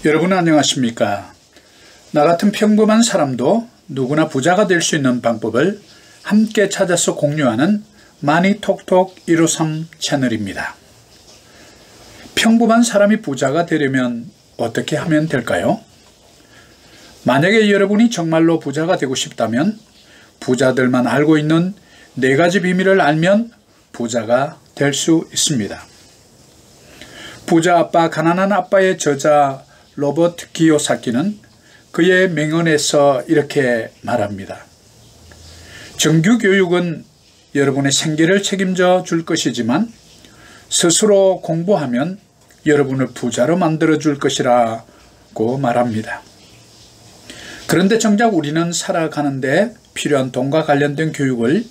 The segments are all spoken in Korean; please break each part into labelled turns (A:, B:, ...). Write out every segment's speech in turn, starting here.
A: 여러분 안녕하십니까? 나 같은 평범한 사람도 누구나 부자가 될 수 있는 방법을 함께 찾아서 공유하는 마니톡톡 153 채널입니다. 평범한 사람이 부자가 되려면 어떻게 하면 될까요? 만약에 여러분이 정말로 부자가 되고 싶다면 부자들만 알고 있는 4가지 비밀을 알면 부자가 될 수 있습니다. 부자 아빠 가난한 아빠의 저자 로버트 기요사키는 그의 명언에서 이렇게 말합니다. 정규교육은 여러분의 생계를 책임져 줄 것이지만 스스로 공부하면 여러분을 부자로 만들어 줄 것이라고 말합니다. 그런데 정작 우리는 살아가는데 필요한 돈과 관련된 교육을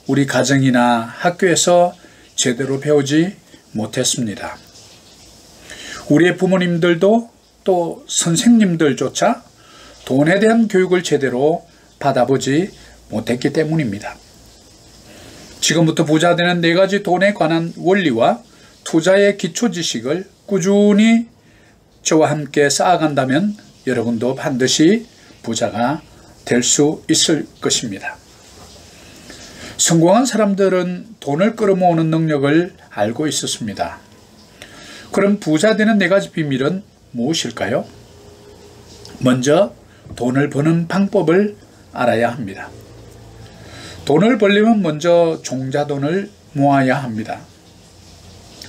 A: 우리 가정이나 학교에서 제대로 배우지 못했습니다. 우리의 부모님들도 또 선생님들조차 돈에 대한 교육을 제대로 받아보지 못했기 때문입니다. 지금부터 부자 되는 4가지 돈에 관한 원리와 투자의 기초 지식을 꾸준히 저와 함께 쌓아간다면 여러분도 반드시 부자가 될 수 있을 것입니다. 성공한 사람들은 돈을 끌어모으는 능력을 알고 있었습니다. 그럼 부자 되는 4가지 비밀은 무엇일까요? 먼저 돈을 버는 방법을 알아야 합니다. 돈을 벌려면 먼저 종자돈을 모아야 합니다.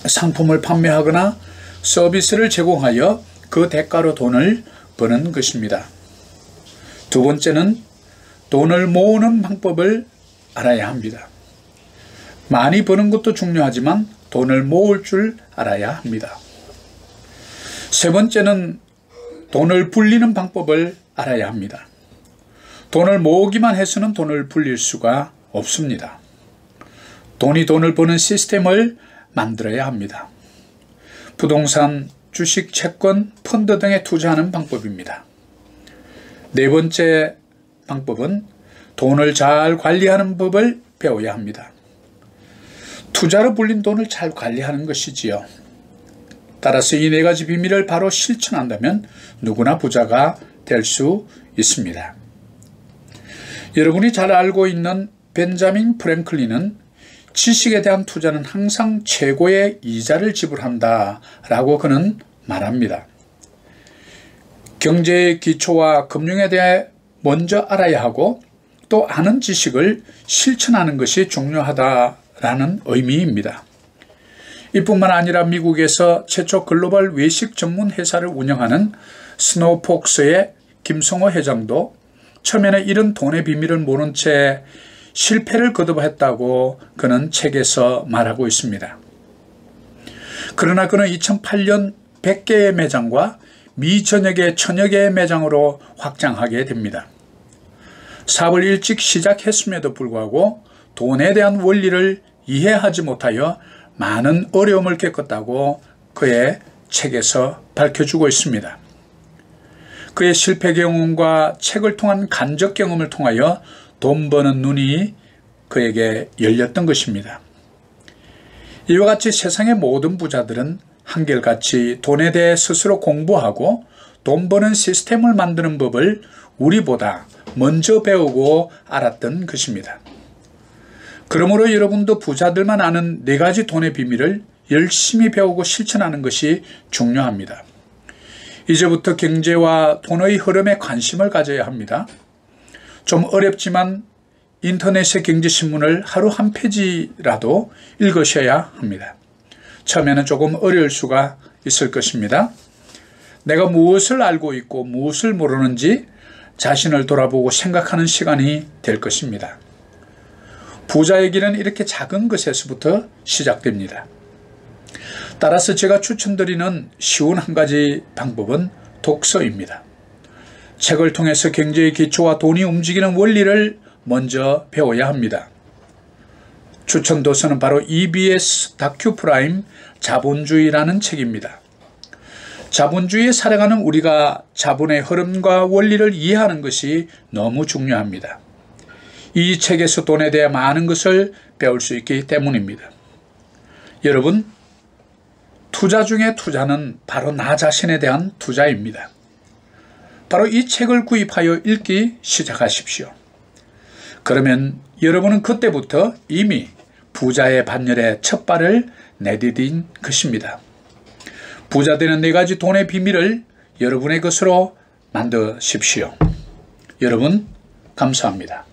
A: 상품을 판매하거나 서비스를 제공하여 그 대가로 돈을 버는 것입니다. 두 번째는 돈을 모으는 방법을 알아야 합니다. 많이 버는 것도 중요하지만 돈을 모을 줄 알아야 합니다. 세 번째는 돈을 불리는 방법을 알아야 합니다. 돈을 모으기만 해서는 돈을 불릴 수가 없습니다. 돈이 돈을 버는 시스템을 만들어야 합니다. 부동산, 주식, 채권, 펀드 등에 투자하는 방법입니다. 네 번째 방법은 돈을 잘 관리하는 법을 배워야 합니다. 투자로 불린 돈을 잘 관리하는 것이지요. 따라서 이 4가지 비밀을 바로 실천한다면 누구나 부자가 될 수 있습니다. 여러분이 잘 알고 있는 벤자민 프랭클린은 지식에 대한 투자는 항상 최고의 이자를 지불한다 라고 그는 말합니다. 경제의 기초와 금융에 대해 먼저 알아야 하고 또 아는 지식을 실천하는 것이 중요하다라는 의미입니다. 이뿐만 아니라 미국에서 최초 글로벌 외식 전문 회사를 운영하는 스노우폭스의 김성호 회장도 처음에는 이런 돈의 비밀을 모른 채 실패를 거듭했다고 그는 책에서 말하고 있습니다. 그러나 그는 2008년 100개의 매장과 미 전역의 1000여 개의 매장으로 확장하게 됩니다. 사업을 일찍 시작했음에도 불구하고 돈에 대한 원리를 이해하지 못하여 많은 어려움을 겪었다고 그의 책에서 밝혀주고 있습니다. 그의 실패 경험과 책을 통한 간접 경험을 통하여 돈 버는 눈이 그에게 열렸던 것입니다. 이와 같이 세상의 모든 부자들은 한결같이 돈에 대해 스스로 공부하고 돈 버는 시스템을 만드는 법을 우리보다 먼저 배우고 알았던 것입니다. 그러므로 여러분도 부자들만 아는 4가지 돈의 비밀을 열심히 배우고 실천하는 것이 중요합니다. 이제부터 경제와 돈의 흐름에 관심을 가져야 합니다. 좀 어렵지만 인터넷의 경제신문을 하루 한 페이지라도 읽으셔야 합니다. 처음에는 조금 어려울 수가 있을 것입니다. 내가 무엇을 알고 있고 무엇을 모르는지 자신을 돌아보고 생각하는 시간이 될 것입니다. 부자의 길은 이렇게 작은 것에서부터 시작됩니다. 따라서 제가 추천드리는 쉬운 한 가지 방법은 독서입니다. 책을 통해서 경제의 기초와 돈이 움직이는 원리를 먼저 배워야 합니다. 추천 도서는 바로 EBS 다큐프라임 자본주의라는 책입니다. 자본주의에 살아가는 우리가 자본의 흐름과 원리를 이해하는 것이 너무 중요합니다. 이 책에서 돈에 대해 많은 것을 배울 수 있기 때문입니다. 여러분, 투자 중에 투자는 바로 나 자신에 대한 투자입니다. 바로 이 책을 구입하여 읽기 시작하십시오. 그러면 여러분은 그때부터 이미 부자의 반열에 첫 발을 내디딘 것입니다. 부자 되는 4가지 돈의 비밀을 여러분의 것으로 만드십시오. 여러분, 감사합니다.